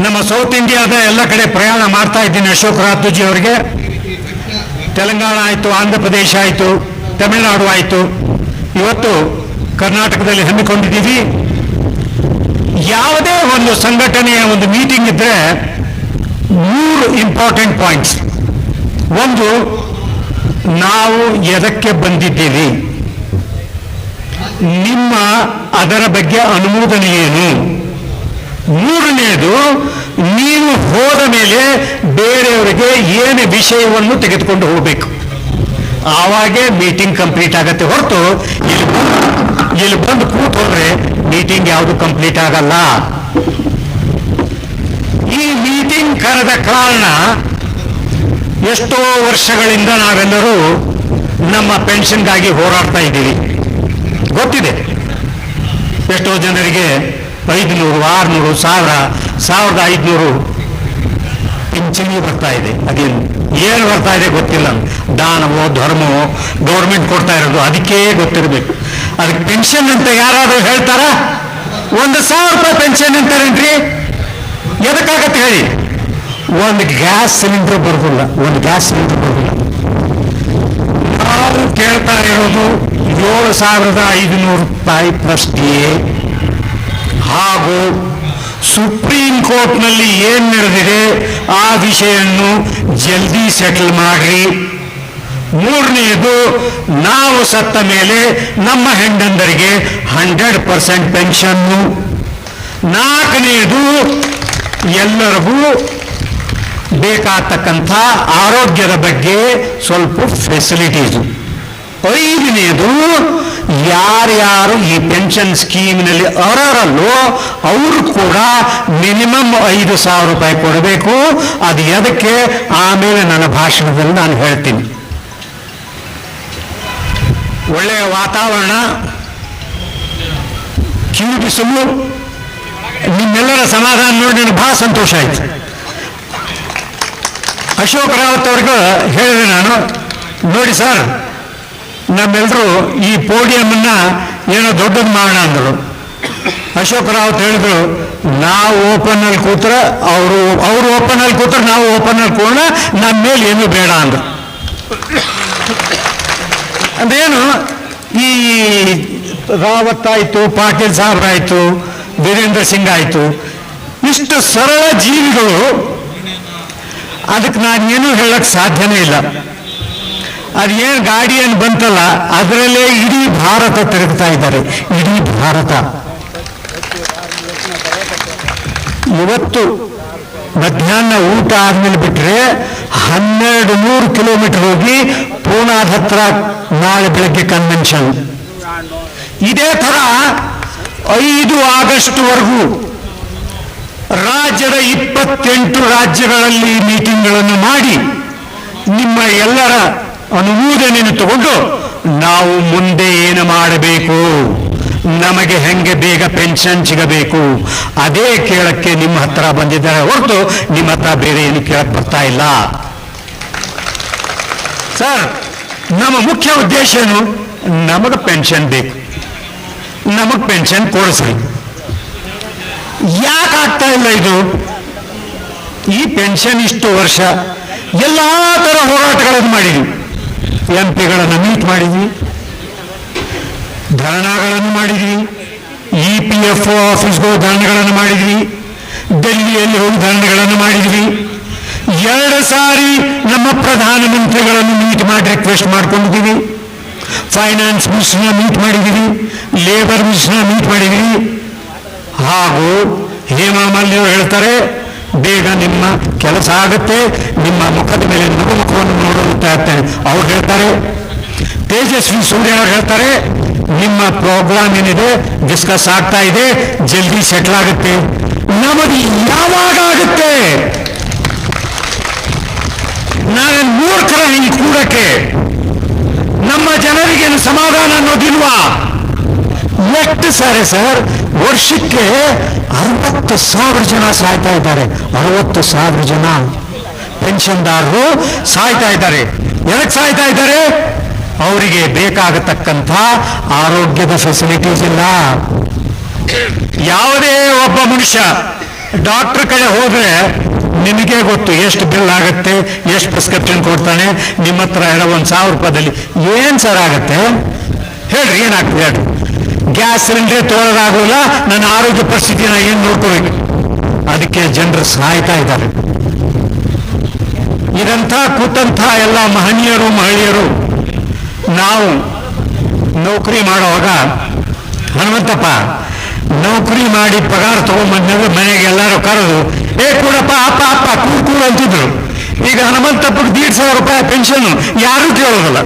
ನಮ್ಮ ಸೌತ್ ಇಂಡಿಯಾದ ಎಲ್ಲ ಕಡೆ ಪ್ರಯಾಣ ಮಾಡ್ತಾ ಇದ್ದೀನಿ. ಅಶೋಕ್ ರಾಥೋಜಿ ಅವರಿಗೆ ತೆಲಂಗಾಣ ಆಯಿತು, ಆಂಧ್ರ ಪ್ರದೇಶ ಆಯಿತು, ತಮಿಳುನಾಡು ಆಯಿತು, ಇವತ್ತು ಕರ್ನಾಟಕದಲ್ಲಿ ಹಮ್ಮಿಕೊಂಡಿದ್ದೀವಿ. ಯಾವುದೇ ಒಂದು ಸಂಘಟನೆಯ ಒಂದು ಮೀಟಿಂಗ್ ಇದ್ದರೆ 3 ಇಂಪಾರ್ಟೆಂಟ್ ಪಾಯಿಂಟ್ಸ್. ಒಂದು, ನಾವು ಎದಕ್ಕೆ ಬಂದಿದ್ದೀವಿ, ನಿಮ್ಮ ಅದರ ಬಗ್ಗೆ ಅನುಮೋದನೆ ಏನು. ಮೂರನೆಯದು, ನೀವು ಹೋದ ಮೇಲೆ ಬೇರೆಯವರಿಗೆ ಏನು ವಿಷಯವನ್ನು ತೆಗೆದುಕೊಂಡು ಹೋಗಬೇಕು, ಆವಾಗೇ ಮೀಟಿಂಗ್ ಕಂಪ್ಲೀಟ್ ಆಗತ್ತೆ. ಹೊರತು ಇಲ್ಲಿ ಬಂದು ಕೂತ್ಕೊಂಡ್ರೆ ಮೀಟಿಂಗ್ ಯಾವುದು ಕಂಪ್ಲೀಟ್ ಆಗಲ್ಲ. ಈ ಮೀಟಿಂಗ್ ಕರೆದ ಕಾರಣ ಎಷ್ಟೋ ವರ್ಷಗಳಿಂದ ನಾವೆಲ್ಲರೂ ನಮ್ಮ ಪೆನ್ಷನ್ಗಾಗಿ ಹೋರಾಡ್ತಾ ಇದ್ದೀವಿ. ಗೊತ್ತಿದೆ, ಎಷ್ಟೋ ಜನರಿಗೆ 500, 600, 1000, 1500 ಪಿಂಚಣಿ ಬರ್ತಾ ಇದೆ. ಅದೇನು ಏನು ಬರ್ತಾ ಇದೆ ಗೊತ್ತಿಲ್ಲ. ದಾನವೋ ಧರ್ಮವೋ ಗೌರ್ಮೆಂಟ್ ಕೊಡ್ತಾ ಇರೋದು, ಅದಕ್ಕೇ ಗೊತ್ತಿರಬೇಕು. ಅದಕ್ಕೆ ಪೆನ್ಷನ್ ಅಂತ ಯಾರಾದರೂ ಹೇಳ್ತಾರ? 1,000 ರೂಪಾಯಿ ಪೆನ್ಷನ್ ಅಂತಾರೇನ್ರಿ? ಎದಕ್ಕಾಗತ್ತೆ ಹೇಳಿ? ಒಂದು ಗ್ಯಾಸ್ ಸಿಲಿಂಡರ್ ಬರೋದಿಲ್ಲ, ನಾವು ಕೇಳ್ತಾ ಇರೋದು 7,500 ರೂಪಾಯಿ ಪ್ಲಸ್ DA. ಹಾಗೂ ಸುಪ್ರೀಂ ಕೋರ್ಟ್ನಲ್ಲಿ ಏನು ನಡೆದಿದೆ ಆ ವಿಷಯನ್ನು ಜಲ್ದಿ ಸೆಟಲ್ ಮಾಡ್ರಿ. ಮೂರನೆಯದು, ನಾವು ಸತ್ತ ಮೇಲೆ ನಮ್ಮ ಹೆಂಡಂದರಿಗೆ 100% ಪೆನ್ಷನ್ನು. ನಾಲ್ಕನೆಯದು, ಎಲ್ಲರಿಗೂ ಬೇಕಾಗ್ತಕ್ಕಂಥ ಆರೋಗ್ಯದ ಬಗ್ಗೆ ಸ್ವಲ್ಪ ಫೆಸಿಲಿಟೀಸು. ಐದನೆಯದು, ಯಾರ್ಯಾರು ಈ ಪೆನ್ಷನ್ ಸ್ಕೀಮ್ನಲ್ಲಿ ಅರ್ಹರಲ್ಲೋ ಅವರು ಕೂಡ ಮಿನಿಮಮ್ 5,000 ರೂಪಾಯಿ ಕೊಡಬೇಕು. ಅದು ಎದಕ್ಕೆ ಆಮೇಲೆ ನನ್ನ ಭಾಷಣದಲ್ಲಿ ನಾನು ಹೇಳ್ತೀನಿ. ಒಳ್ಳೆಯ ವಾತಾವರಣ, ಕಿವಿ ಬಿಸಿಲು, ನಿಮ್ಮೆಲ್ಲರ ಸಮಾಧಾನ ನೋಡಿ ನನಗೆ ಬಹಳ ಸಂತೋಷ ಆಯಿತು. ಅಶೋಕ್ ರಾವತ್ ಅವ್ರಿಗೆ ಹೇಳಿದೆ ನಾನು, ನೋಡಿ ಸರ್, ನಮ್ಮೆಲ್ಲರೂ ಈ ಪೋಡಿಯಮನ್ನ ಏನೋ ದೊಡ್ಡದು ಮಾಡೋಣ ಅಂದರು. ಅಶೋಕ್ ರಾವತ್ ಹೇಳಿದ್ರು, ನಾವು ಓಪನ್ನಲ್ಲಿ ಕೂತ್ರೆ ಅವರು ಓಪನ್ನಲ್ಲಿ ಕೂತ್ರೆ ನಾವು ಓಪನ್ನಲ್ಲಿ ಕೂರೋಣ, ನಮ್ಮ ಮೇಲೆ ಏನೂ ಬೇಡ ಅಂದರು. ಅದೇನು, ಈ ರಾವತ್ ಆಯಿತು, ಪಾಟೀಲ್ ಸಾಹೇಬ್ರಾಯಿತು, ವೀರೇಂದ್ರ ಸಿಂಗ್ ಆಯಿತು, ಇಷ್ಟು ಸರಳ ಜೀವಿಗಳು, ಅದಕ್ಕೆ ನಾನೇನು ಹೇಳಕ್ಕೆ ಸಾಧ್ಯನೇ ಇಲ್ಲ. ಅದೇನು ಗಾಡಿ ಏನು ಬಂತಲ್ಲ, ಅದರಲ್ಲೇ ಇಡೀ ಭಾರತ ತಿರುಗ್ತಾ ಇದ್ದಾರೆ, ಇಡೀ ಭಾರತ. ಇವತ್ತು ಮಧ್ಯಾಹ್ನ ಊಟ ಆದ್ಮೇಲೆ ಬಿಟ್ಟರೆ 1,200 ಕಿಲೋಮೀಟರ್ ಹೋಗಿ ಪೂನಾದ ಹತ್ರ ನಾಳೆ ಬೆಳಗ್ಗೆ ಕನ್ವೆನ್ಷನ್. ಇದೇ ಥರ 5 ಆಗಸ್ಟ್ವರೆಗೂ ರಾಜ್ಯದ 28 ರಾಜ್ಯಗಳಲ್ಲಿ ಮೀಟಿಂಗ್ಗಳನ್ನು ಮಾಡಿ ನಿಮ್ಮ ಎಲ್ಲರ ಅನುಮೋದನೆಯನ್ನು ತಗೊಂಡು ನಾವು ಮುಂದೆ ಏನು ಮಾಡಬೇಕು, ನಮಗೆ ಹೆಂಗೆ ಬೇಗ ಪೆನ್ಷನ್ ಸಿಗಬೇಕು, ಅದೇ ಕೇಳಕ್ಕೆ ನಿಮ್ಮ ಹತ್ರ ಬಂದಿದ್ದಾರೆ ಹೊರತು ನಿಮ್ಮ ಹತ್ರ ಬೇರೆ ಏನು ಕೇಳಕ್ಕೆ ಬರ್ತಾ ಇಲ್ಲ. ಸರ್, ನಮ್ಮ ಮುಖ್ಯ ಉದ್ದೇಶ ಏನು? ನಮಗೆ ಪೆನ್ಷನ್ ಬೇಕು, ನಮಗೆ ಪೆನ್ಷನ್ ಕೊಡಿಸ್ರಿ. ಯಾಕೆ ಆಗ್ತಾ ಇಲ್ಲ ಇದು? ಈ ಪೆನ್ಷನ್ ಇಷ್ಟು ವರ್ಷ ಎಲ್ಲ ಥರ ಹೋರಾಟಗಳನ್ನು ಮಾಡಿದ್ವಿ. MP ಮೀಟ್ ಮಾಡಿದ್ವಿ, ಧರಣಗಳನ್ನು ಮಾಡಿದ್ವಿ, EPFO ಆಫೀಸ್ಗೂ ಧರಣಗಳನ್ನು ಮಾಡಿದ್ವಿ, ಡೆಲ್ಲಿಯಲ್ಲಿ ಹೋಗಿ ಧರಣಗಳನ್ನು ಮಾಡಿದ್ವಿ. 2 ಸಾರಿ ನಮ್ಮ ಪ್ರಧಾನಮಂತ್ರಿಗಳನ್ನು ಮೀಟ್ ಮಾಡಿ ರಿಕ್ವೆಸ್ಟ್ ಮಾಡ್ಕೊಂಡಿದ್ದೀವಿ. ಫೈನಾನ್ಸ್ ಮಿನಿಸ್ಟರ್ನ ಮೀಟ್ ಮಾಡಿದ್ದೀವಿ, ಲೇಬರ್ ಮಿನಿಸ್ಟರ್ನ ಮೀಟ್ ಮಾಡಿದ್ದೀವಿ. ಹಾಗೂ ಹೇಮಾ ಮಾಲಿನಿ ಹೇಳ್ತಾರೆ, ಬೇಗ ನಿಮ್ಮ ಕೆಲಸ ಆಗುತ್ತೆ, ನಿಮ್ಮ ಮುಖದ ಮೇಲೆ ನಗುಮುಖವನ್ನು ನೋಡುತ್ತಾ ಇರ್ತೇನೆ ಅವ್ರು ಹೇಳ್ತಾರೆ. ತೇಜಸ್ವಿ ಸೂರ್ಯ ಅವರು ಹೇಳ್ತಾರೆ, ನಿಮ್ಮ ಪ್ರೋಗ್ರಾಮ್ ಏನಿದೆ ಡಿಸ್ಕಸ್ ಆಗ್ತಾ ಇದೆ, ಜಲ್ದಿ ಸೆಟ್ಲ್ ಆಗುತ್ತೆ. ನಮಗೆ ಯಾವಾಗ ಆಗುತ್ತೆ? ನಾವೇನು ಮೂರ್ಖರ ಹಿಂಗೆ ಕೂಡಕ್ಕೆ? ನಮ್ಮ ಜನರಿಗೇನು ಸಮಾಧಾನ ಅನ್ನೋದಿಲ್ವಾ? ಎಷ್ಟು ಸಾರಿ ಸರ್, ವರ್ಷಕ್ಕೆ 60,000 ಜನ ಸಾಯ್ತಾ ಇದ್ದಾರೆ. 60,000 ಜನ ಪೆನ್ಷನ್ದಾರರು ಸಾಯ್ತಾ ಇದ್ದಾರೆ. ಎದಕ್ಕೆ ಸಾಯ್ತಾ ಇದ್ದಾರೆ? ಅವರಿಗೆ ಬೇಕಾಗತಕ್ಕಂಥ ಆರೋಗ್ಯದ ಫೆಸಿಲಿಟೀಸ್ ಇಲ್ಲ. ಯಾವುದೇ ಒಬ್ಬ ಮನುಷ್ಯ ಡಾಕ್ಟರ್ ಕಡೆ ಹೋದ್ರೆ ನಿಮಗೆ ಗೊತ್ತು ಎಷ್ಟು ಬಿಲ್ ಆಗುತ್ತೆ, ಎಷ್ಟು ಪ್ರಿಸ್ಕ್ರಿಪ್ಷನ್ ಕೊಡ್ತಾನೆ. ನಿಮ್ಮ ಹತ್ರ ಹೇಳೋ 1,000 ರೂಪಾಯಿದಲ್ಲಿ ಏನ್ ಸರ್ ಆಗತ್ತೆ ಹೇಳ್ರಿ, ಏನಾಗ್ತದೆ ಹೇಳ್ರಿ. ಗ್ಯಾಸ್ ಸಿಲಿಂಡರ್ ತೊಗೊಳೋದಾಗೋಲ್ಲ, ನನ್ನ ಆರೋಗ್ಯ ಪರಿಸ್ಥಿತಿನ ಏನ್ ನೋಡ್ಕೋಬೇಕು. ಅದಕ್ಕೆ ಜನರು ಸಾಯ್ತಾ ಇದ್ದಾರೆ. ಇದಂಥ ಕೂತಂಥ ಎಲ್ಲ ಮಹನೀಯರು ಮಹಿಳೆಯರು ನಾವು ನೌಕರಿ ಮಾಡುವಾಗ ಹನುಮಂತಪ್ಪ ನೌಕರಿ ಮಾಡಿ ಪಗಾರ ತಗೊಂಡ್ಬಂದ್ರೆ ಮನೆಗೆ ಎಲ್ಲರೂ ಕರೆದು ಕೂಡಪ್ಪ ಅಪ್ಪ ಅಪ್ಪ ಕೂಡು ಅಂತಿದ್ರು. ಈಗ ಹನುಮಂತಪ್ಪಗೆ 1,500 ರೂಪಾಯಿ ಪೆನ್ಷನ್ ಯಾರೂ ಕೇಳೋದಿಲ್ಲ.